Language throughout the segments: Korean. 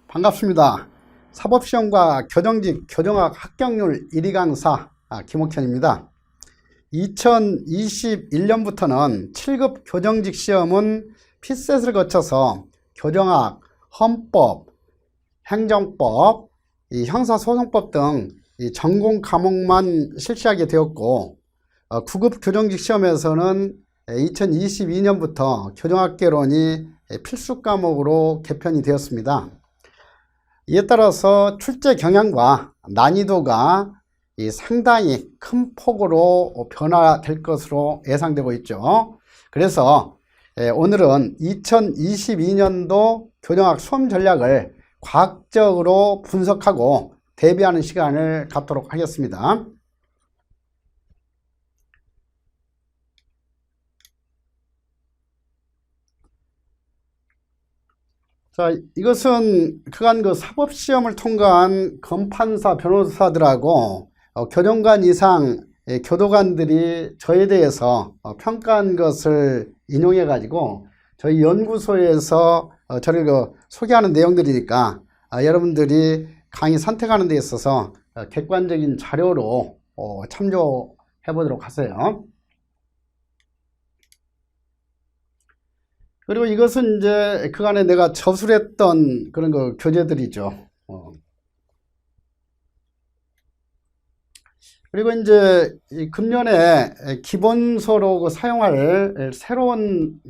반갑습니다. 사법시험과 교정직 교정학 합격률 1위 강사 김옥현입니다. 2021년부터는 7급 교정직 시험은 피셋을 거쳐서 교정학, 헌법, 행정법, 형사소송법 등 전공 과목만 실시하게 되었고, 9급 교정직 시험에서는 2022년부터 교정학개론이 필수 과목으로 개편이 되었습니다. 이에 따라서 출제 경향과 난이도가 상당히 큰 폭으로 변화될 것으로 예상되고 있죠. 그래서 오늘은 2022년도 교정학 수험 전략을 과학적으로 분석하고 대비하는 시간을 갖도록 하겠습니다. 자, 이것은 그간 사법시험을 통과한 검판사, 변호사들하고 교정관 이상 교도관들이 저에 대해서 평가한 것을 인용해 가지고 저희 연구소에서 저를 소개하는 내용들이니까 여러분들이 강의 선택하는 데 있어서 객관적인 자료로 참조해 보도록 하세요. 그리고 이것은 이제 그간에 내가 저술했던 그런 교재들이죠. 그리고 이제 금년에 기본서로 사용할 새로운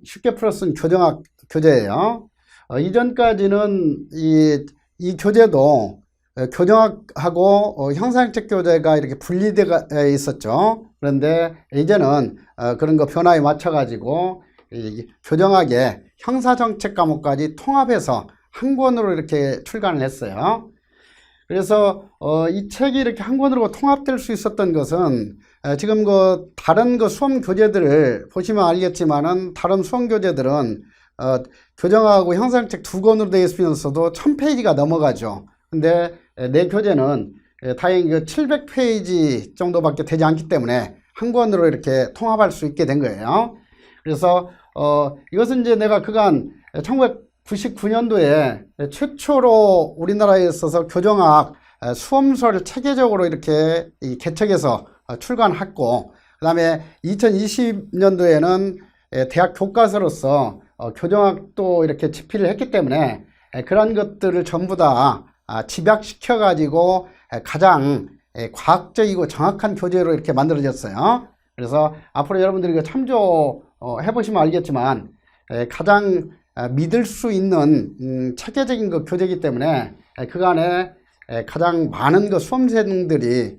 쉽게 풀어 쓴 교정학 교재예요. 이전까지는 이 교재도 교정학하고 형사행책 교재가 이렇게 분리되어 있었죠. 그런데 이제는 그런 거 변화에 맞춰 가지고 교정학의 형사정책 과목까지 통합해서 한 권으로 이렇게 출간을 했어요. 그래서 이 책이 이렇게 한 권으로 통합될 수 있었던 것은 지금 다른 수험 교재들을 보시면 알겠지만은 다른 수험 교재들은 교정학하고 형사정책 두 권으로 되어 있으면서도 1000페이지가 넘어가죠. 근데 내 교재는 다행히 700페이지 정도밖에 되지 않기 때문에 한 권으로 이렇게 통합할 수 있게 된 거예요. 그래서 이것은 이제 내가 그간 1999년도에 최초로 우리나라에 있어서 교정학 수험서를 체계적으로 이렇게 개척해서 출간했고, 그 다음에 2020년도에는 대학 교과서로서 교정학도 이렇게 집필을 했기 때문에 그런 것들을 전부 다 집약시켜 가지고 가장 과학적이고 정확한 교재로 이렇게 만들어졌어요. 그래서 앞으로 여러분들이 참조 해보시면 알겠지만 가장 믿을 수 있는 체계적인 교재이기 때문에 그간에 가장 많은 수험생들이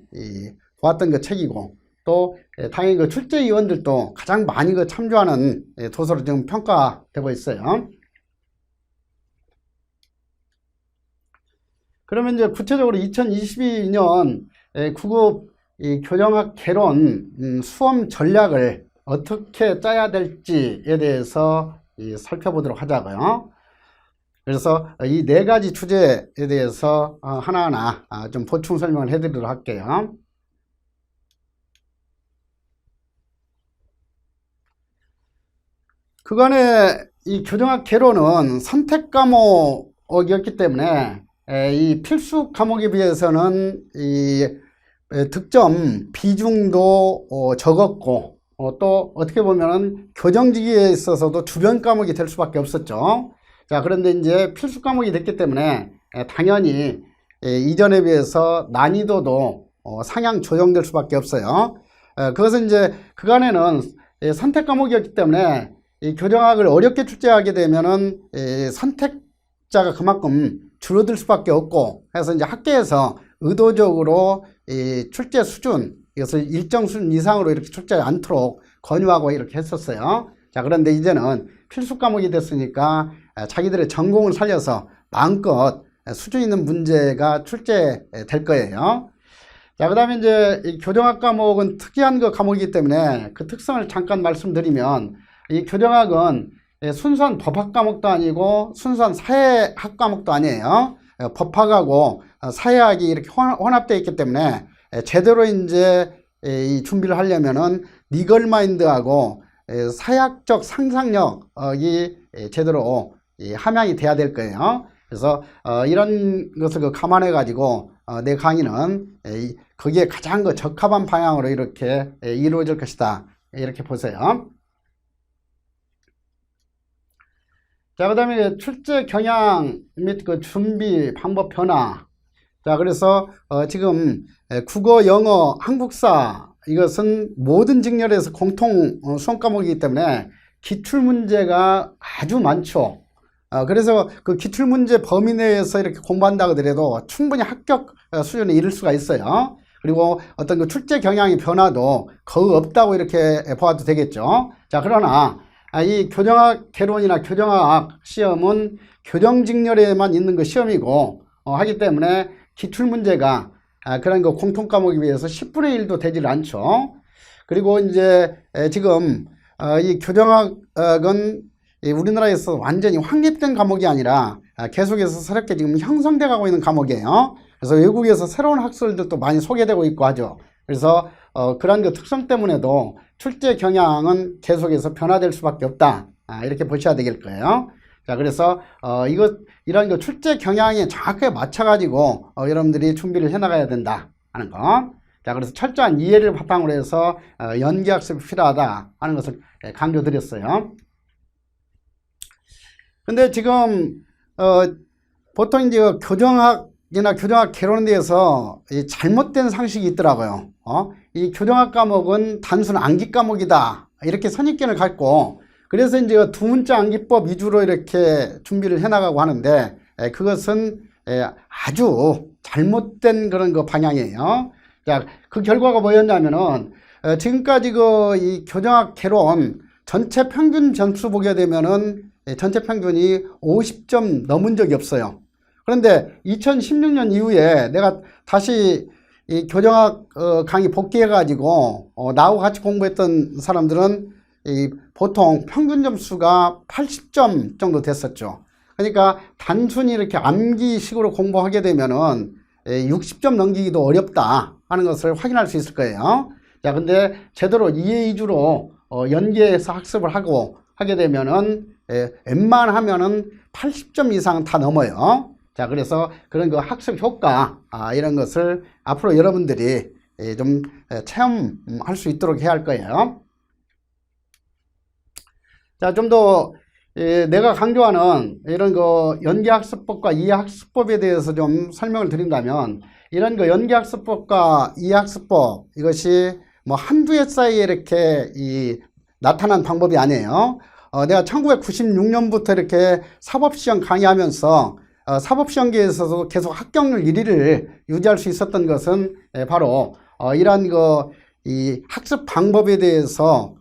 보았던 책이고, 또 당연히 출제위원들도 가장 많이 참조하는 도서로 지금 평가되고 있어요. 그러면 이제 구체적으로 2022년 9급 교정학 개론 수험 전략을 어떻게 짜야 될지에 대해서 살펴보도록 하자고요. 그래서 이 네 가지 주제에 대해서 하나하나 좀 보충 설명을 해드리도록 할게요. 그간에 이 교정학 개론은 선택 과목이었기 때문에 이 필수 과목에 비해서는 이 득점 비중도 적었고, 또 어떻게 보면은 교정직에 있어서도 주변 과목이 될 수밖에 없었죠. 자, 그런데 이제 필수 과목이 됐기 때문에 당연히 이전에 비해서 난이도도 상향 조정될 수밖에 없어요. 그것은 이제 그간에는 선택 과목이었기 때문에 이 교정학을 어렵게 출제하게 되면은 선택자가 그만큼 줄어들 수밖에 없고, 해서 이제 학계에서 의도적으로 이 출제 수준, 이것을 일정 수준 이상으로 이렇게 출제하지 않도록 권유하고 이렇게 했었어요. 자, 그런데 이제는 필수 과목이 됐으니까 자기들의 전공을 살려서 마음껏 수준 있는 문제가 출제될 거예요. 자, 그 다음에 이제 이 교정학 과목은 특이한 과목이기 때문에 그 특성을 잠깐 말씀드리면, 이 교정학은 순수한 법학 과목도 아니고 순수한 사회학 과목도 아니에요. 법학하고 사회학이 이렇게 혼합되어 있기 때문에 제대로 이제 이 준비를 하려면은 리걸 마인드하고 사회학적 상상력이 제대로 함양이 돼야 될 거예요. 그래서 이런 것을 감안해 가지고 내 강의는 거기에 가장 적합한 방향으로 이렇게 이루어질 것이다, 이렇게 보세요. 자, 그 다음에 출제 경향 및 준비 방법 변화. 자, 그래서 지금 국어, 영어, 한국사, 이것은 모든 직렬에서 공통 수험 과목이기 때문에 기출문제가 아주 많죠. 그래서 그 기출문제 범위 내에서 이렇게 공부한다 하더라도 충분히 합격 수준에 이를 수가 있어요. 그리고 어떤 그 출제 경향의 변화도 거의 없다고 이렇게 봐도 되겠죠. 자, 그러나 이 교정학 개론이나 교정학 시험은 교정직렬에만 있는 그 시험이고 하기 때문에 기출문제가 그런 그 공통 과목에 비해서 10분의 1도 되질 않죠. 그리고 이제 지금 이 교정학은 우리나라에서 완전히 확립된 과목이 아니라 계속해서 새롭게 지금 형성돼 가고 있는 과목이에요. 그래서 외국에서 새로운 학설들도 많이 소개되고 있고 하죠. 그래서 그런 그 특성 때문에도 출제 경향은 계속해서 변화될 수밖에 없다, 이렇게 보셔야 될 거예요. 자, 그래서 이런 그 출제 경향에 정확하게 맞춰 가지고 여러분들이 준비를 해 나가야 된다 하는 거. 자, 그래서 철저한 이해를 바탕으로 해서 연기학습이 필요하다 하는 것을 강조드렸어요. 근데 지금 보통 이제 교정학이나 교정학 개론에 대해서 잘못된 상식이 있더라고요. 이 교정학 과목은 단순 암기 과목이다, 이렇게 선입견을 갖고, 그래서 이제 두 문자 암기법 위주로 이렇게 준비를 해나가고 하는데, 그것은 아주 잘못된 그런 그 방향이에요. 자, 그 결과가 뭐였냐면은 지금까지 이 교정학 개론 전체 평균 점수 보게 되면은 전체 평균이 50점 넘은 적이 없어요. 그런데 2016년 이후에 내가 다시 이 교정학 강의 복귀해 가지고 나하고 같이 공부했던 사람들은 보통 평균 점수가 80점 정도 됐었죠. 그러니까 단순히 이렇게 암기식으로 공부하게 되면은 60점 넘기기도 어렵다 하는 것을 확인할 수 있을 거예요. 자, 근데 제대로 이해 위주로 연계해서 학습을 하게 되면은 웬만하면은 80점 이상 다 넘어요. 자, 그래서 그런 그 학습 효과, 이런 것을 앞으로 여러분들이 좀 체험할 수 있도록 해야 할 거예요. 자, 좀 더 내가 강조하는 이런 그 연계학습법과 이해학습법에 대해서 좀 설명을 드린다면, 이런 그 연계학습법과 이해학습법, 이것이 뭐 한두 해 사이에 이렇게 나타난 방법이 아니에요. 내가 1996년부터 이렇게 사법시험 강의하면서 사법시험계에서도 계속 합격률 1위를 유지할 수 있었던 것은 바로 이러한 이 학습 방법에 대해서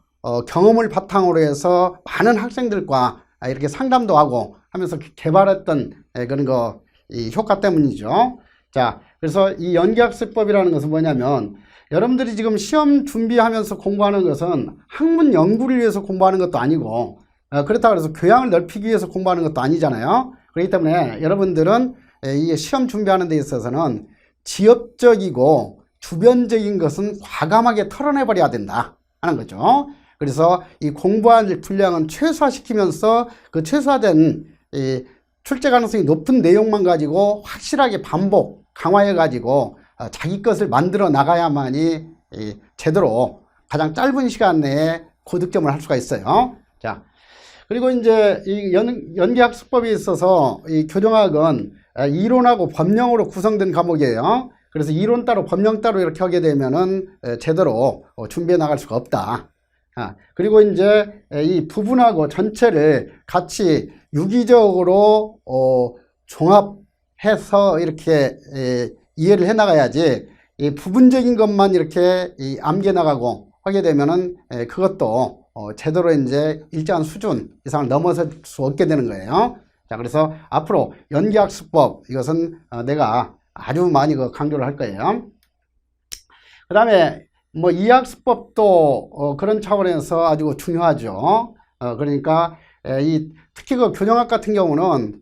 경험을 바탕으로 해서 많은 학생들과 이렇게 상담도 하고 하면서 개발했던 그런 이 효과 때문이죠. 자, 그래서 이 연계학습법이라는 것은 뭐냐면, 여러분들이 지금 시험 준비하면서 공부하는 것은 학문 연구를 위해서 공부하는 것도 아니고, 그렇다고 해서 교양을 넓히기 위해서 공부하는 것도 아니잖아요. 그렇기 때문에 여러분들은 이 시험 준비하는 데 있어서는 지엽적이고 주변적인 것은 과감하게 털어내버려야 된다 하는 거죠. 그래서 이 공부할 분량은 최소화시키면서 그 최소화된 출제 가능성이 높은 내용만 가지고 확실하게 반복, 강화해 가지고 자기 것을 만들어 나가야만이 제대로 가장 짧은 시간 내에 고득점을 할 수가 있어요. 자, 그리고 이제 이 연계학습법에 있어서 이 교정학은 이론하고 법령으로 구성된 과목이에요. 그래서 이론 따로 법령 따로 이렇게 하게 되면은 제대로 준비해 나갈 수가 없다. 그리고 이제 이 부분하고 전체를 같이 유기적으로 종합해서 이렇게 이해를 해 나가야지, 이 부분적인 것만 이렇게 암기해 나가고 하게 되면은 그것도 제대로 이제 일정한 수준 이상을 넘어설 수 없게 되는 거예요. 자, 그래서 앞으로 연계학습법, 이것은 내가 아주 많이 강조를 할 거예요. 그 다음에 뭐 이해학습법도 그런 차원에서 아주 중요하죠. 그러니까 특히 그 교정학 같은 경우는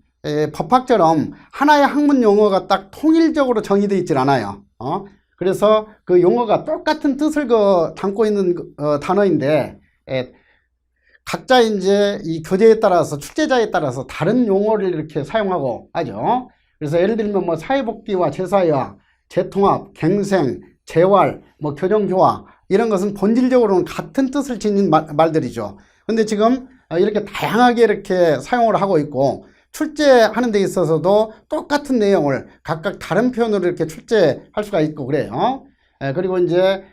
법학처럼 하나의 학문 용어가 딱 통일적으로 정의되어 있질 않아요. 그래서 그 용어가 똑같은 뜻을 담고 있는 단어인데 각자 이제 이 교재에 따라서 출제자에 따라서 다른 용어를 이렇게 사용하고 하죠. 그래서 예를 들면 뭐 사회복귀와 재사회와 재통합, 갱생, 재활, 뭐 교정교화 이런 것은 본질적으로는 같은 뜻을 지닌 말들이죠. 근데 지금 이렇게 다양하게 이렇게 사용을 하고 있고 출제하는 데 있어서도 똑같은 내용을 각각 다른 표현으로 이렇게 출제할 수가 있고 그래요. 그리고 이제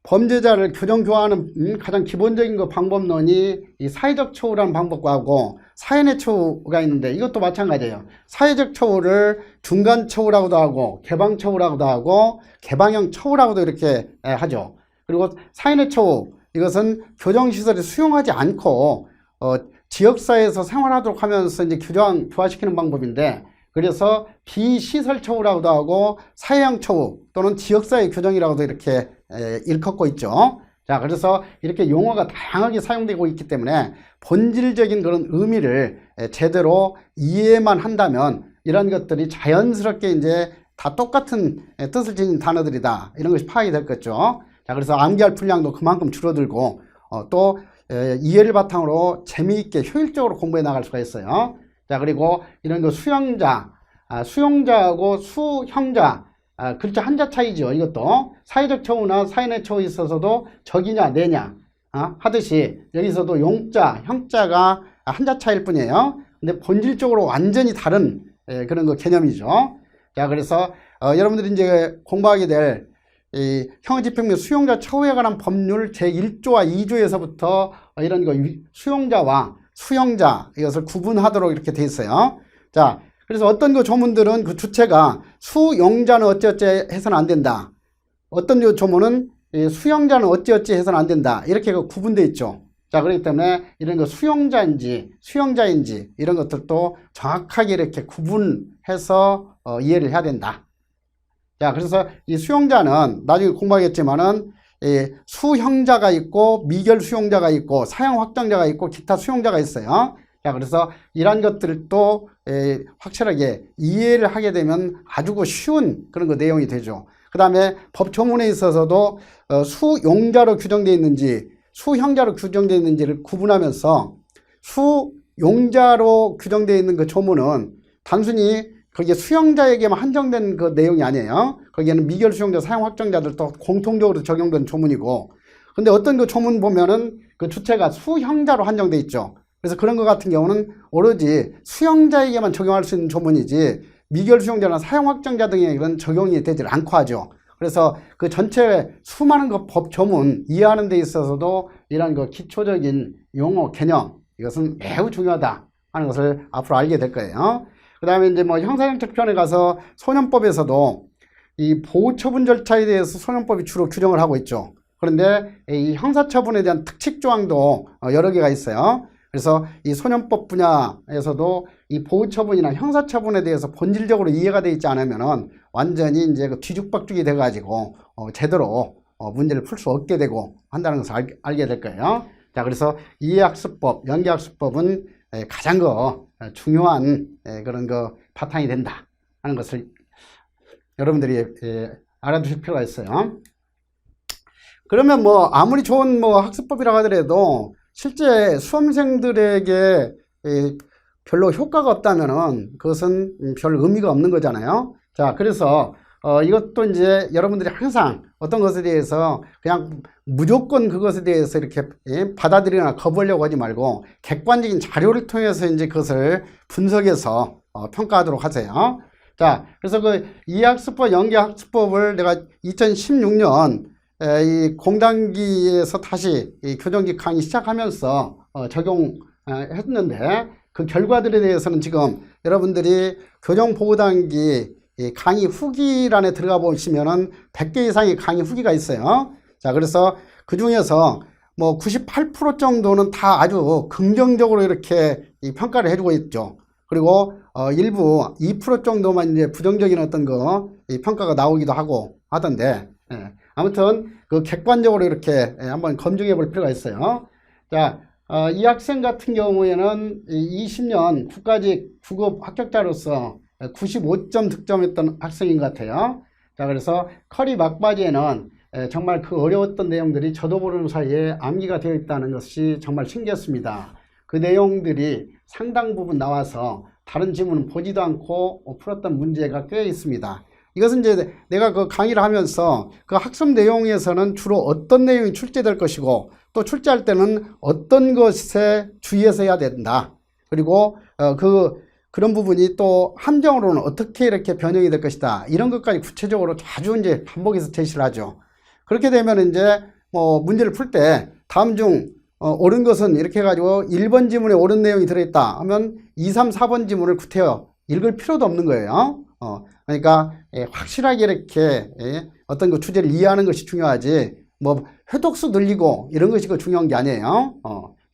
범죄자를 교정교화하는 가장 기본적인 그 방법론이 이 사회적 처우라는 방법과 하고 사연의 처우가 있는데 이것도 마찬가지예요. 사회적 처우를 중간 처우라고도 하고 개방 처우라고도 하고 개방형 처우라고도 이렇게 하죠. 그리고 사연의 처우 이것은 교정시설이 수용하지 않고 지역사회에서 생활하도록 하면서 이제 교화시키는 방법인데 그래서 비시설 처우라고도 하고 사회형 처우 또는 지역사회 교정이라고도 이렇게 일컫고 있죠. 자, 그래서 이렇게 용어가 다양하게 사용되고 있기 때문에 본질적인 그런 의미를 제대로 이해만 한다면 이런 것들이 자연스럽게 이제 다 똑같은 뜻을 지닌 단어들이다. 이런 것이 파악이 될 거죠. 자, 그래서 암기할 분량도 그만큼 줄어들고 또 이해를 바탕으로 재미있게 효율적으로 공부해 나갈 수가 있어요. 자, 그리고 이런 거 수용자, 수용자하고 수형자, 글자 한자 차이죠. 이것도 사회적 처우나 사인의 처우에 있어서도 적이냐 내냐 하듯이 여기서도 용자, 형자가 한자 차이일 뿐이에요. 근데 본질적으로 완전히 다른 그런 거 개념이죠. 자, 그래서 여러분들이 이제 공부하게 될 이 형의집행 및 수용자 처우에 관한 법률 제1조와 2조에서부터 이런 거 수용자와 수형자 이것을 구분하도록 이렇게 돼 있어요. 자, 그래서 어떤 그 조문들은 그 주체가 수용자는 어찌어찌 해서는 안 된다. 어떤 그 조문은 수형자는 어찌어찌 해서는 안 된다. 이렇게 그 구분되어 있죠. 자, 그렇기 때문에 이런 거 수용자인지 수형자인지 이런 것들도 정확하게 이렇게 구분해서 이해를 해야 된다. 자, 그래서 이 수용자는 나중에 공부하겠지만은 수형자가 있고 미결 수용자가 있고 사형 확정자가 있고 기타 수용자가 있어요. 자, 그래서 이런 것들도 확실하게 이해를 하게 되면 아주 쉬운 그런 거 내용이 되죠. 그 다음에 법조문에 있어서도 수용자로 규정되어 있는지 수형자로 규정되어 있는지를 구분하면서 수용자로 규정되어 있는 그 조문은 단순히 거기에 수용자에게만 한정된 그 내용이 아니에요. 거기에는 미결 수용자, 사형 확정자들도 공통적으로 적용된 조문이고, 근데 어떤 그 조문 보면은 그 주체가 수형자로 한정돼 있죠. 그래서 그런 것 같은 경우는 오로지 수형자에게만 적용할 수 있는 조문이지 미결 수용자나 사형 확정자 등에게는 적용이 되질 않고 하죠. 그래서 그 전체 수많은 그 법 조문 이해하는 데 있어서도 이런 그 기초적인 용어 개념 이것은 매우 중요하다 하는 것을 앞으로 알게 될 거예요. 그 다음에 이제 뭐 형사정책편에 가서 소년법에서도 이 보호처분 절차에 대해서 소년법이 주로 규정을 하고 있죠. 그런데 이 형사처분에 대한 특칙조항도 여러 개가 있어요. 그래서 이 소년법 분야에서도 이 보호처분이나 형사처분에 대해서 본질적으로 이해가 되어 있지 않으면은 완전히 이제 그 뒤죽박죽이 돼가지고 제대로 문제를 풀 수 없게 되고 한다는 것을 알게 될 거예요. 자, 그래서 이해학습법, 연계학습법은 가장 중요한 그런 거 바탕이 된다 하는 것을 여러분들이 알아두실 필요가 있어요. 그러면 뭐 아무리 좋은 뭐 학습법이라고 하더라도 실제 수험생들에게 별로 효과가 없다면은 그것은 별 의미가 없는 거잖아요. 자, 그래서 이것도 이제 여러분들이 항상 어떤 것에 대해서 그냥 무조건 그것에 대해서 이렇게 받아들이거나 거부하려고 하지 말고 객관적인 자료를 통해서 이제 그것을 분석해서 평가하도록 하세요. 자, 그래서 그 이해학습법, 연계학습법을 내가 2016년 이 공단기에서 다시 이 교정기 강의 시작하면서 적용했는데 그 결과들에 대해서는 지금 여러분들이 교정보호단기 강의 후기란에 들어가 보시면은 100개 이상의 강의 후기가 있어요. 자, 그래서 그 중에서 뭐 98% 정도는 다 아주 긍정적으로 이렇게 평가를 해주고 있죠. 그리고 일부 2% 정도만 이제 부정적인 어떤 평가가 나오기도 하고 하던데, 아무튼 그 객관적으로 이렇게 한번 검증해 볼 필요가 있어요. 자, 이 학생 같은 경우에는 20년 국가직 9급 합격자로서 95점 득점했던 학생인 것 같아요. 자, 그래서 커리 막바지에는 정말 그 어려웠던 내용들이 저도 모르는 사이에 암기가 되어 있다는 것이 정말 신기했습니다. 그 내용들이 상당 부분 나와서 다른 지문은 보지도 않고 풀었던 문제가 꽤 있습니다. 이것은 이제 내가 그 강의를 하면서 그 학습 내용에서는 주로 어떤 내용이 출제될 것이고 또 출제할 때는 어떤 것에 주의해서 해야 된다. 그리고 그런 부분이 또 함정으로는 어떻게 이렇게 변형이 될 것이다. 이런 것까지 구체적으로 자주 이제 반복해서 제시를 하죠. 그렇게 되면 이제 문제를 풀 때 다음 중 옳은 것은 이렇게 해가지고 1번 지문에 옳은 내용이 들어있다 하면 2, 3, 4번 지문을 구태여 읽을 필요도 없는 거예요. 그러니까 확실하게 이렇게 어떤 그 주제를 이해하는 것이 중요하지 뭐 회독수 늘리고 이런 것이 그 중요한 게 아니에요.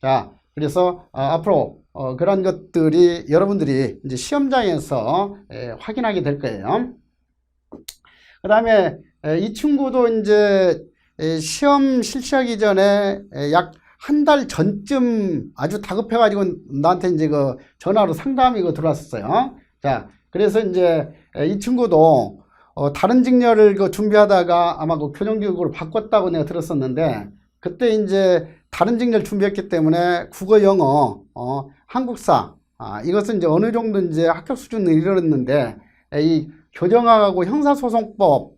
자, 그래서 앞으로 그런 것들이 여러분들이 이제 시험장에서 확인하게 될 거예요. 그 다음에 이 친구도 이제 시험 실시하기 전에 약 한 달 전쯤 아주 다급해가지고 나한테 이제 그 전화로 상담이 들어왔었어요. 자, 그래서 이제 이 친구도 다른 직렬을 준비하다가 아마 그 교정교육으로 바꿨다고 내가 들었었는데 그때 이제 다른 직렬 준비했기 때문에 국어, 영어, 한국사 이것은 이제 어느 정도 이제 합격 수준을 이르렀는데 이 교정학하고 형사소송법을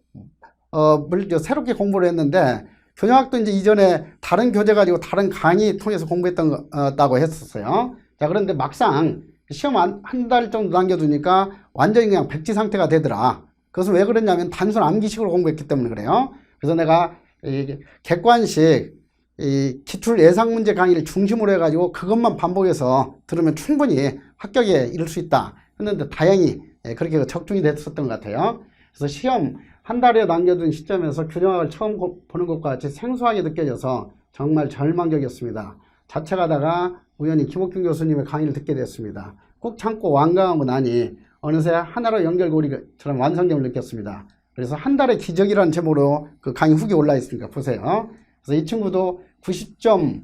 새롭게 공부를 했는데 교정학도 이제 이전에 다른 교재 가지고 다른 강의 통해서 공부했던 거다고 했었어요. 자, 그런데 막상 시험 한 달 정도 남겨두니까 완전히 그냥 백지 상태가 되더라. 그것은 왜 그랬냐면 단순 암기식으로 공부했기 때문에 그래요. 그래서 내가 이 객관식 이 기출 예상 문제 강의를 중심으로 해가지고 그것만 반복해서 들으면 충분히 합격에 이를 수 있다 했는데 다행히 그렇게 적중이 됐었던 것 같아요. 그래서 시험 한 달에 남겨둔 시점에서 교정학을 처음 보는 것과 같이 생소하게 느껴져서 정말 절망적이었습니다. 자책하다가 우연히 김옥균 교수님의 강의를 듣게 됐습니다. 꾹 참고 완강하고 나니 어느새 하나로 연결고리처럼 완성됨을 느꼈습니다. 그래서 한 달의 기적이라는 제목으로 그 강의 후기 올라 있으니까 보세요. 그래서 이 친구도 90점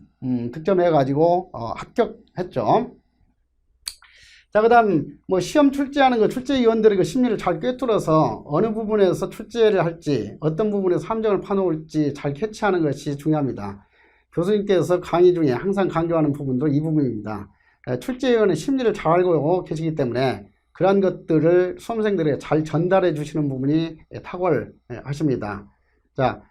득점해가지고 합격했죠. 자, 그 다음 뭐 시험 출제하는 거 출제위원들의 그 심리를 잘 꿰뚫어서 어느 부분에서 출제를 할지 어떤 부분에서 함정을 파놓을지 잘 캐치하는 것이 중요합니다. 교수님께서 강의 중에 항상 강조하는 부분도 이 부분입니다. 출제위원의 심리를 잘 알고 계시기 때문에 그러한 것들을 수험생들에게 잘 전달해 주시는 부분이 탁월하십니다. 자,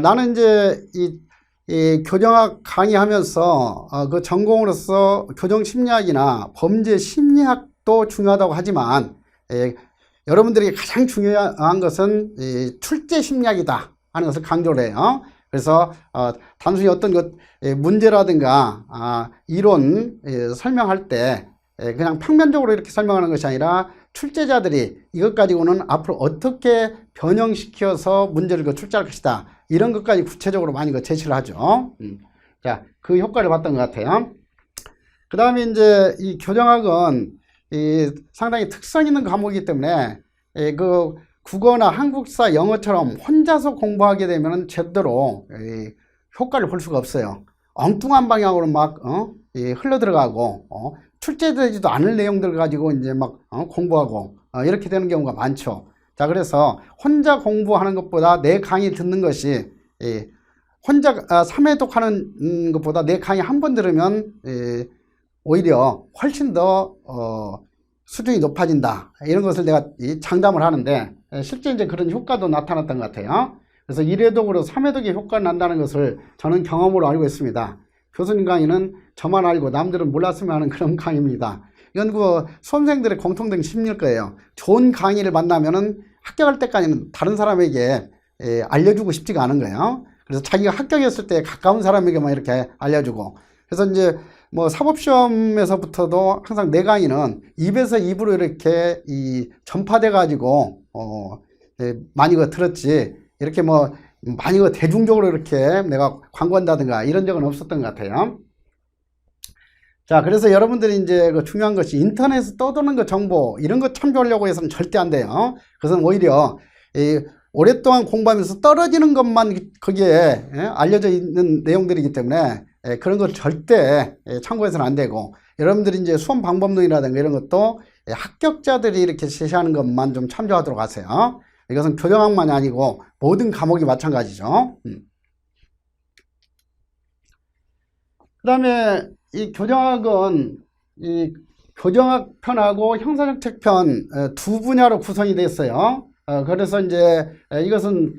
나는 이제 이 교정학 강의하면서 그 전공으로서 교정심리학이나 범죄심리학도 중요하다고 하지만 여러분들에게 가장 중요한 것은 이 출제심리학이다 하는 것을 강조를 해요. 그래서 단순히 어떤 것 문제라든가 이론 설명할 때 그냥 평면적으로 이렇게 설명하는 것이 아니라 출제자들이 이것 가지고는 앞으로 어떻게 변형시켜서 문제를 출제할 것이다 이런 것까지 구체적으로 많이 제시를 하죠. 자, 그 효과를 봤던 것 같아요. 그 다음에 이제 이 교정학은 상당히 특성 있는 과목이기 때문에 그 국어나 한국사, 영어처럼 혼자서 공부하게 되면 제대로 효과를 볼 수가 없어요. 엉뚱한 방향으로 막 흘러 들어가고 출제되지도 않을 내용들 가지고 이제 막 공부하고 이렇게 되는 경우가 많죠. 자, 그래서 혼자 공부하는 것보다 내 강의 듣는 것이 혼자 3회독 하는 것보다 내 강의 한 번 들으면 오히려 훨씬 더 수준이 높아진다 이런 것을 내가 장담을 하는데 실제 이제 그런 효과도 나타났던 것 같아요. 그래서 1회독으로 3회독의 효과가 난다는 것을 저는 경험으로 알고 있습니다. 교수님 강의는 저만 알고 남들은 몰랐으면 하는 그런 강의입니다. 이건 그 수험생들의 공통된 심리일 거예요. 좋은 강의를 만나면은 합격할 때까지는 다른 사람에게 알려주고 싶지가 않은 거예요. 그래서 자기가 합격했을 때 가까운 사람에게만 이렇게 알려주고, 그래서 이제 뭐 사법시험에서부터도 항상 내 강의는 입에서 입으로 이렇게 전파돼 가지고 많이 들었지 이렇게 뭐 많이 대중적으로 이렇게 내가 광고한다든가 이런 적은 없었던 것 같아요. 자, 그래서 여러분들이 이제 중요한 것이 인터넷에 떠도는 그 정보 이런 거 참조하려고 해서는 절대 안 돼요. 그것은 오히려 오랫동안 공부하면서 떨어지는 것만 거기에 알려져 있는 내용들이기 때문에 그런 걸 절대 참고해서는 안 되고, 여러분들이 이제 수험 방법론이라든가 이런 것도 합격자들이 이렇게 제시하는 것만 좀 참조하도록 하세요. 이것은 교정학만이 아니고 모든 과목이 마찬가지죠. 그 다음에 이 교정학은 이 교정학편하고 형사정책편 두 분야로 구성이 되어 있어요. 그래서 이제 이것은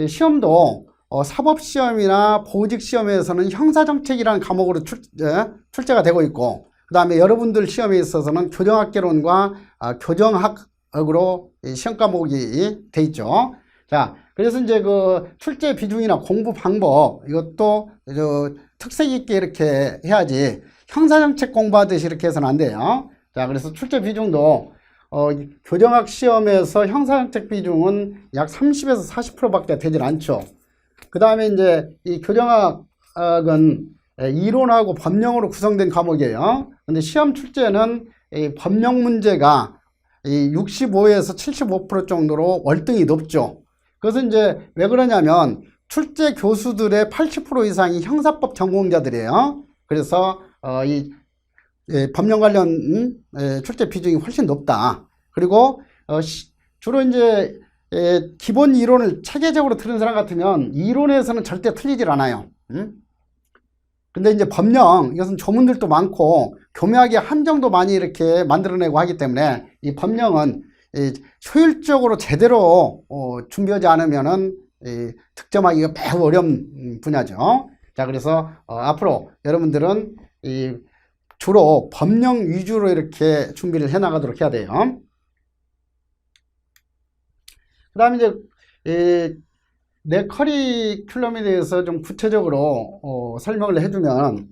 시험도 사법시험이나 보직시험에서는 형사정책이라는 과목으로 출제가 되고 있고, 그 다음에 여러분들 시험에 있어서는 교정학개론과 교정학으로 시험 과목이 돼 있죠. 자, 그래서 이제 그 출제 비중이나 공부 방법, 이것도 특색 있게 이렇게 해야지 형사정책 공부하듯이 이렇게 해서는 안 돼요. 자, 그래서 출제 비중도 교정학 시험에서 형사정책 비중은 약 30에서 40%밖에 되질 않죠. 그 다음에 이제 이 교정학은 이론하고 법령으로 구성된 과목이에요. 근데 시험 출제는 이 법령 문제가 이 65에서 75% 정도로 월등히 높죠. 그것은 이제 왜 그러냐면 출제 교수들의 80% 이상이 형사법 전공자들이에요. 그래서 이 법령 관련 출제 비중이 훨씬 높다. 그리고 주로 이제 기본 이론을 체계적으로 들은 사람 같으면 이론에서는 절대 틀리질 않아요. 근데 이제 법령, 이것은 조문들도 많고 교묘하게 함정도 많이 이렇게 만들어내고 하기 때문에 이 법령은 효율적으로 제대로 준비하지 않으면은 득점하기가 매우 어려운 분야죠. 자, 그래서 앞으로 여러분들은 주로 법령 위주로 이렇게 준비를 해 나가도록 해야 돼요. 그 다음에 이제 내 커리큘럼에 대해서 좀 구체적으로 설명을 해주면,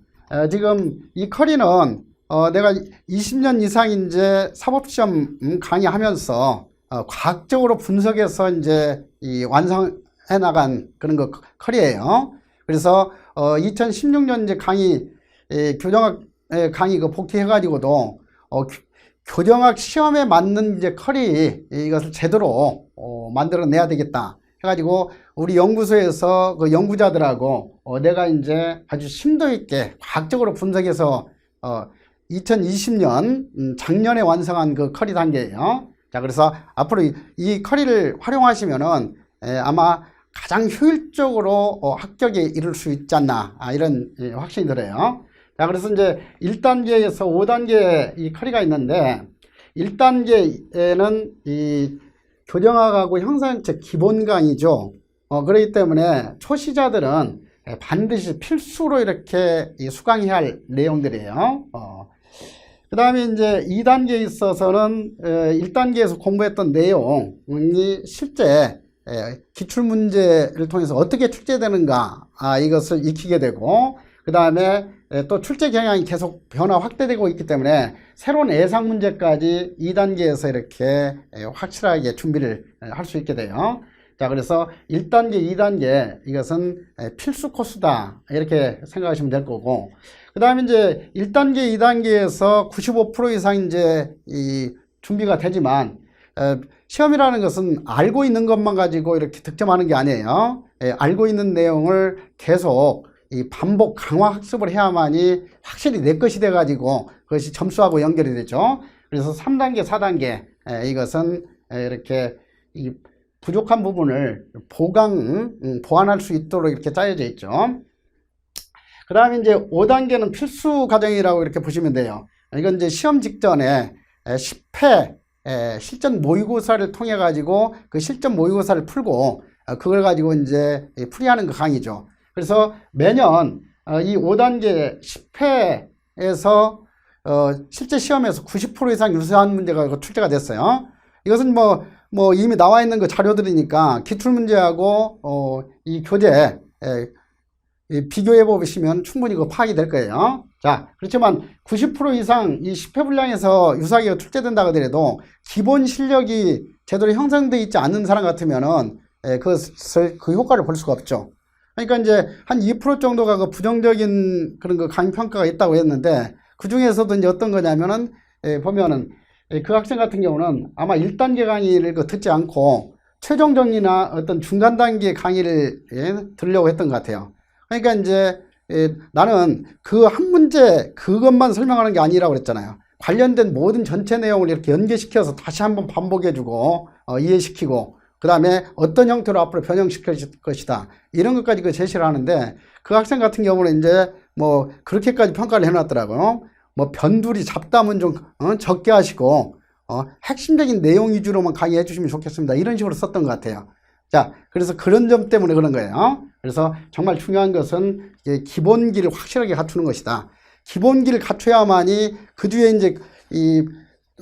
지금 이 커리는 내가 20년 이상 이제 사법시험 강의하면서 과학적으로 분석해서 이제 완성해 나간 그런 거 커리예요. 그래서 2016년 이제 강의 교정학 강의 복귀해가지고도 교정학 시험에 맞는 이제 커리 이것을 제대로 만들어내야 되겠다 해가지고 우리 연구소에서 그 연구자들하고 내가 이제 아주 심도 있게 과학적으로 분석해서 2020년 작년에 완성한 그 커리 단계예요. 자, 그래서 앞으로 이 커리를 활용하시면은 아마 가장 효율적으로 합격에 이를 수 있지 않나 이런 확신이 들어요. 자, 그래서 이제 1단계에서 5단계 이 커리가 있는데 1단계에는 이 교정학하고 형사정책 기본 강의죠. 그렇기 때문에 초시자들은 반드시 필수로 이렇게 수강해야 할 내용들이에요. 그 다음에 이제 2단계에 있어서는 1단계에서 공부했던 내용이 실제 기출문제를 통해서 어떻게 출제되는가 이것을 익히게 되고, 그 다음에 또 출제 경향이 계속 변화 확대되고 있기 때문에 새로운 예상 문제까지 2단계에서 이렇게 확실하게 준비를 할 수 있게 돼요. 자, 그래서 1단계, 2단계 이것은 필수 코스다 이렇게 생각하시면 될 거고, 그 다음에 이제 1단계, 2단계에서 95% 이상 이제 이 준비가 되지만 시험이라는 것은 알고 있는 것만 가지고 이렇게 득점하는 게 아니에요. 알고 있는 내용을 계속 이 반복 강화 학습을 해야만이 확실히 내 것이 돼 가지고 그것이 점수하고 연결이 되죠. 그래서 3단계, 4단계 이것은 이렇게 이 부족한 부분을 보완할 수 있도록 이렇게 짜여져 있죠. 그 다음에 이제 5단계는 필수 과정이라고 이렇게 보시면 돼요. 이건 이제 시험 직전에 10회 실전 모의고사를 통해 가지고 그 실전 모의고사를 풀고 그걸 가지고 이제 풀이하는 그 강의죠. 그래서 매년 이 5단계 10회에서 실제 시험에서 90% 이상 유사한 문제가 출제가 됐어요. 이것은 뭐 이미 나와 있는 그 자료들이니까 기출문제하고 이 교재 비교해 보시면 충분히 그 파악이 될 거예요. 자, 그렇지만 90% 이상 이 10회 분량에서 유사하게 출제된다 하더라도 기본 실력이 제대로 형성되어 있지 않는 사람 같으면은 그 효과를 볼 수가 없죠. 그러니까 이제 한 2% 정도가 그 부정적인 그런 그 강의 평가가 있다고 했는데, 그 중에서도 이제 어떤 거냐면은 보면은 그 학생 같은 경우는 아마 1단계 강의를 듣지 않고 최종 정리나 어떤 중간 단계 강의를 들으려고 했던 것 같아요. 그러니까 이제 나는 그 한 문제 그것만 설명하는 게 아니라고 그랬잖아요. 관련된 모든 전체 내용을 이렇게 연계시켜서 다시 한번 반복해주고 이해시키고 그 다음에 어떤 형태로 앞으로 변형시킬 것이다. 이런 것까지 그 제시를 하는데 그 학생 같은 경우는 이제 뭐 그렇게까지 평가를 해놨더라고요. 뭐 변두리 잡담은 좀 적게 하시고 핵심적인 내용 위주로만 강의해 주시면 좋겠습니다. 이런 식으로 썼던 것 같아요. 자, 그래서 그런 점 때문에 그런 거예요. 그래서 정말 중요한 것은 이제 기본기를 확실하게 갖추는 것이다. 기본기를 갖춰야만이 그 뒤에 이제 이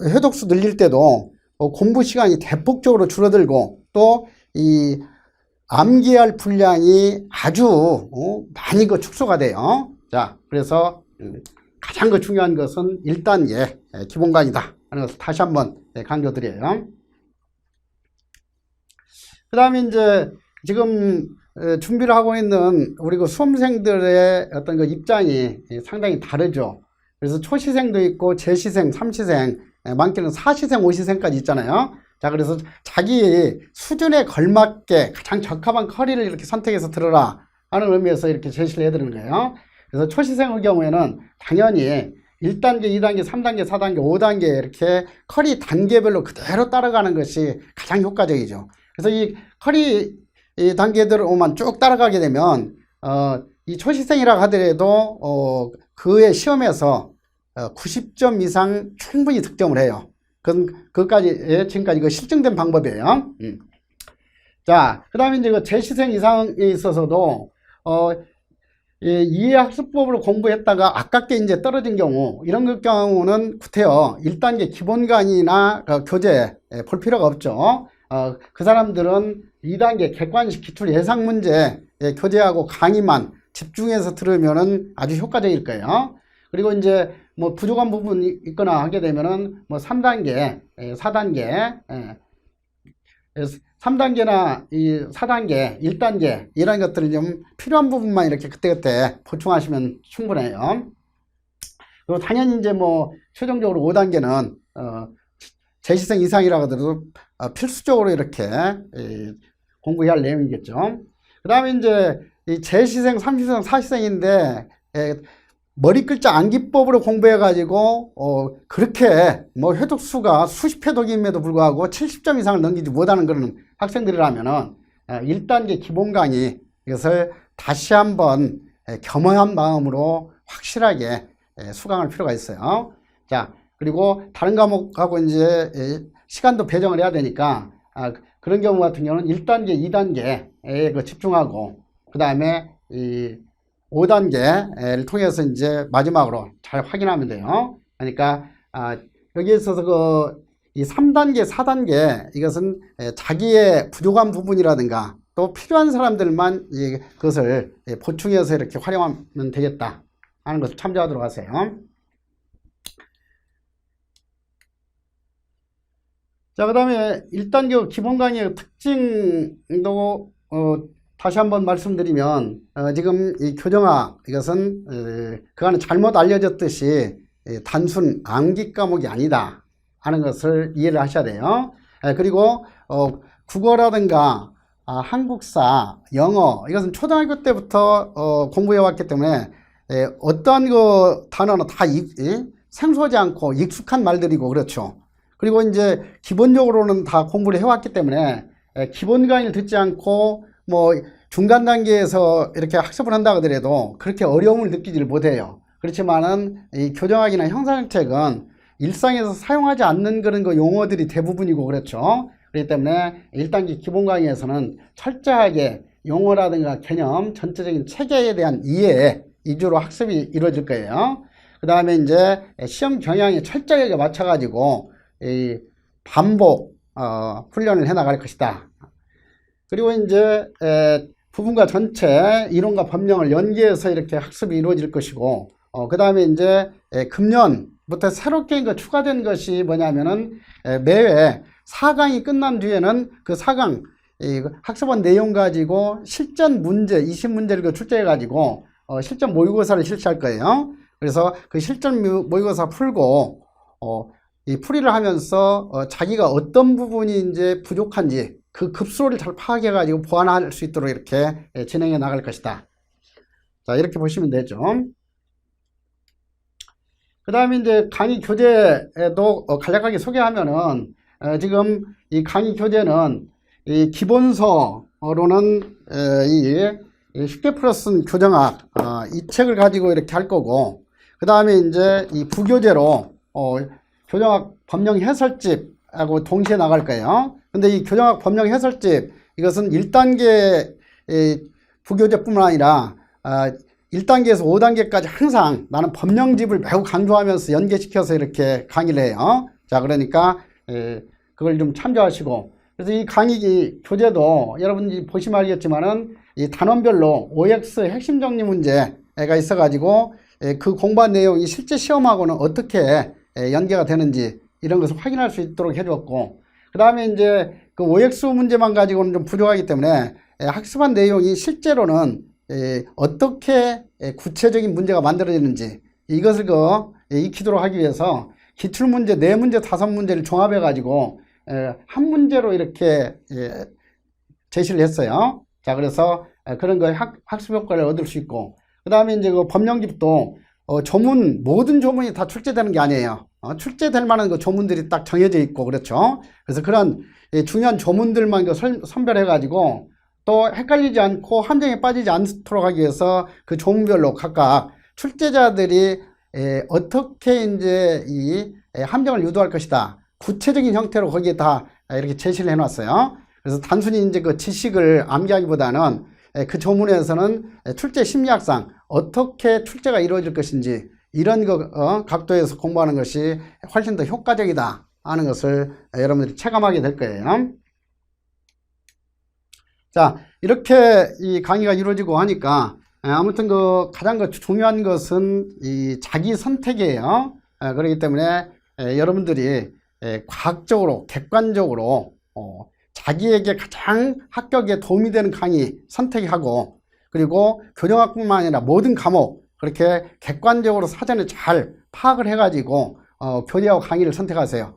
회독수 늘릴 때도 공부 시간이 대폭적으로 줄어들고 또 이 암기할 분량이 아주 많이 그 축소가 돼요. 자, 그래서 가장 그 중요한 것은 1단계 기본강의다 하는 것을 다시 한번 강조드려요. 그 다음에 이제 지금 준비를 하고 있는 우리 그 수험생들의 어떤 그 입장이 상당히 다르죠. 그래서 초시생도 있고 재시생, 3시생, 많게는 4시생, 5시생까지 있잖아요. 자, 그래서 자기 수준에 걸맞게 가장 적합한 커리를 이렇게 선택해서 들어라 하는 의미에서 이렇게 제시를 해드리는 거예요. 그래서 초시생의 경우에는 당연히 1단계, 2단계, 3단계, 4단계, 5단계 이렇게 커리 단계별로 그대로 따라가는 것이 가장 효과적이죠. 그래서 이 커리 단계대로만 쭉 따라가게 되면 이 초시생이라고 하더라도 그의 시험에서 90점 이상 충분히 득점을 해요. 그것까지 지금까지 그 실증된 방법이에요. 자, 그 다음에 이제 그 재시생 이상에 있어서도 이해학습법으로 공부했다가 아깝게 이제 떨어진 경우, 이런 경우는 구태여 1단계 기본 강의나 교재 볼 필요가 없죠. 그 사람들은 2단계 객관식 기출 예상 문제 교재하고 강의만 집중해서 들으면은 아주 효과적일 거예요. 그리고 이제 뭐 부족한 부분이 있거나 하게 되면은 뭐 3단계, 4단계, 3단계나 이 4단계, 1단계 이런 것들을 좀 필요한 부분만 이렇게 그때그때 보충하시면 충분해요. 그리고 당연히 이제 뭐 최종적으로 5단계는 재시생 이상이라고 하더라도 필수적으로 이렇게 공부해야 할 내용이겠죠. 그 다음에 이제 이 재시생, 3시생, 4시생인데 머리 글자 암기법으로 공부해가지고 그렇게 뭐 회독수가 수십 회독임에도 불구하고 70점 이상을 넘기지 못하는 그런 학생들이라면은 1단계 기본 강의 이것을 다시 한번 겸허한 마음으로 확실하게 수강할 필요가 있어요. 자, 그리고 다른 과목하고 이제 시간도 배정을 해야 되니까 그런 경우 같은 경우는 1단계, 2단계에 그 집중하고 그 다음에 이 5단계를 통해서 이제 마지막으로 잘 확인하면 돼요. 그러니까 여기에 있어서 이 3단계, 4단계 이것은 자기의 부족한 부분이라든가 또 필요한 사람들만 그것을 보충해서 이렇게 활용하면 되겠다 하는 것을 참조하도록 하세요. 자, 그 다음에 1단계 기본 강의의 특징도 다시 한번 말씀드리면 지금 이 교정학 이것은 그간에 잘못 알려졌듯이 단순 암기 과목이 아니다 하는 것을 이해를 하셔야 돼요. 그리고 국어라든가 한국사, 영어 이것은 초등학교 때부터 공부해 왔기 때문에 어떠한 그 단어는 다 생소하지 않고 익숙한 말들이고 그렇죠. 그리고 이제 기본적으로는 다 공부를 해왔기 때문에 기본 강의를 듣지 않고 뭐 중간 단계에서 이렇게 학습을 한다 하더라도 그렇게 어려움을 느끼지를 못해요. 그렇지만은 이 교정학이나 형사정책은 일상에서 사용하지 않는 그런 그 용어들이 대부분이고 그렇죠. 그렇기 때문에 1단계 기본 강의에서는 철저하게 용어라든가 개념, 전체적인 체계에 대한 이해 위주로 학습이 이루어질 거예요. 그 다음에 이제 시험 경향에 철저하게 맞춰가지고 이 반복 훈련을 해 나갈 것이다. 그리고 이제 부분과 전체 이론과 법령을 연계해서 이렇게 학습이 이루어질 것이고 그 다음에 이제 금년부터 새롭게 추가된 것이 뭐냐면은 매회 4강이 끝난 뒤에는 그 4강 학습원 내용 가지고 실전 문제 20문제를 출제해 가지고 실전 모의고사를 실시할 거예요. 그래서 그 실전 모의고사 풀고 이 풀이를 하면서 자기가 어떤 부분이 이제 부족한지 그 급소를 잘 파악해 가지고 보완할 수 있도록 이렇게 진행해 나갈 것이다. 자, 이렇게 보시면 되죠. 그 다음에 이제 강의 교재도 간략하게 소개하면은 지금 이 강의 교재는 이 기본서로는 이 쉽게 풀어쓴 교정학 이 책을 가지고 이렇게 할 거고, 그 다음에 이제 이 부교재로 교정학 법령 해설집하고 동시에 나갈 거예요. 근데 이 교정학 법령 해설집, 이것은 1단계 부교재뿐만 아니라 1단계에서 5단계까지 항상 나는 법령집을 매우 강조하면서 연계시켜서 이렇게 강의를 해요. 자, 그러니까 그걸 좀 참조하시고, 그래서 이 강의 교재도 여러분이 보시면 알겠지만은 이 단원별로 OX 핵심 정리 문제가 있어가지고 그 공부한 내용이 실제 시험하고는 어떻게 연계가 되는지 이런 것을 확인할 수 있도록 해줬고, 그 다음에 이제 그 OX 문제만 가지고는 좀 부족하기 때문에 학습한 내용이 실제로는 어떻게 구체적인 문제가 만들어지는지 이것을 익히도록 하기 위해서 기출문제 4문제 5문제를 종합해 가지고 한 문제로 이렇게 제시를 했어요. 자, 그래서 그런 거 학습 효과를 얻을 수 있고, 그 다음에 이제 그 법령집도 조문, 모든 조문이 다 출제되는 게 아니에요. 출제될 만한 그 조문들이 딱 정해져 있고, 그렇죠. 그래서 그런 중요한 조문들만 선별해 가지고 또 헷갈리지 않고 함정에 빠지지 않도록 하기 위해서 그 조문별로 각각 출제자들이 어떻게 이제 이 함정을 유도할 것이다, 구체적인 형태로 거기에 다 이렇게 제시를 해 놨어요. 그래서 단순히 이제 그 지식을 암기하기보다는 그 조문에서는 출제 심리학상 어떻게 출제가 이루어질 것인지 이런 각도에서 공부하는 것이 훨씬 더 효과적이다 하는 것을 여러분들이 체감하게 될 거예요. 자, 이렇게 이 강의가 이루어지고 하니까 아무튼 그 가장 중요한 것은 이 자기 선택이에요. 그렇기 때문에 여러분들이 과학적으로 객관적으로 자기에게 가장 합격에 도움이 되는 강의 선택하고, 그리고 교정학뿐만 아니라 모든 과목 그렇게 객관적으로 사전에 잘 파악을 해가지고 교재와 강의를 선택하세요.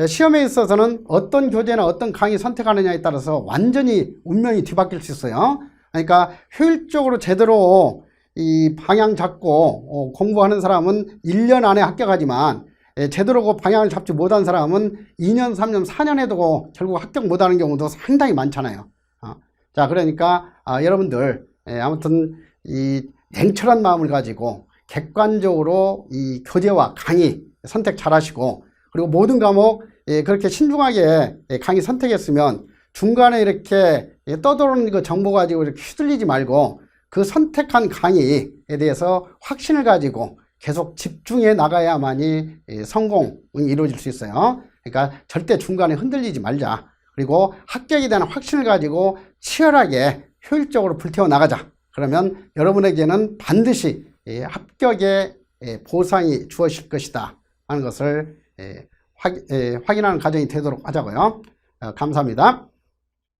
시험에 있어서는 어떤 교재나 어떤 강의 선택하느냐에 따라서 완전히 운명이 뒤바뀔 수 있어요. 그러니까 효율적으로 제대로 이 방향 잡고 공부하는 사람은 1년 안에 합격하지만 제대로 그 방향을 잡지 못한 사람은 2년, 3년, 4년 해도 결국 합격 못하는 경우도 상당히 많잖아요. 자, 그러니까 여러분들 아무튼 이 냉철한 마음을 가지고 객관적으로 이 교재와 강의 선택 잘 하시고, 그리고 모든 과목 그렇게 신중하게 강의 선택했으면 중간에 이렇게 떠도는 그 정보 가지고 이렇게 휘둘리지 말고 그 선택한 강의에 대해서 확신을 가지고 계속 집중해 나가야만이 성공이 이루어질 수 있어요. 그러니까 절대 중간에 흔들리지 말자. 그리고 합격에 대한 확신을 가지고 치열하게 효율적으로 불태워 나가자. 그러면 여러분에게는 반드시 합격의 보상이 주어질 것이다 하는 것을 확인하는 과정이 되도록 하자고요. 감사합니다.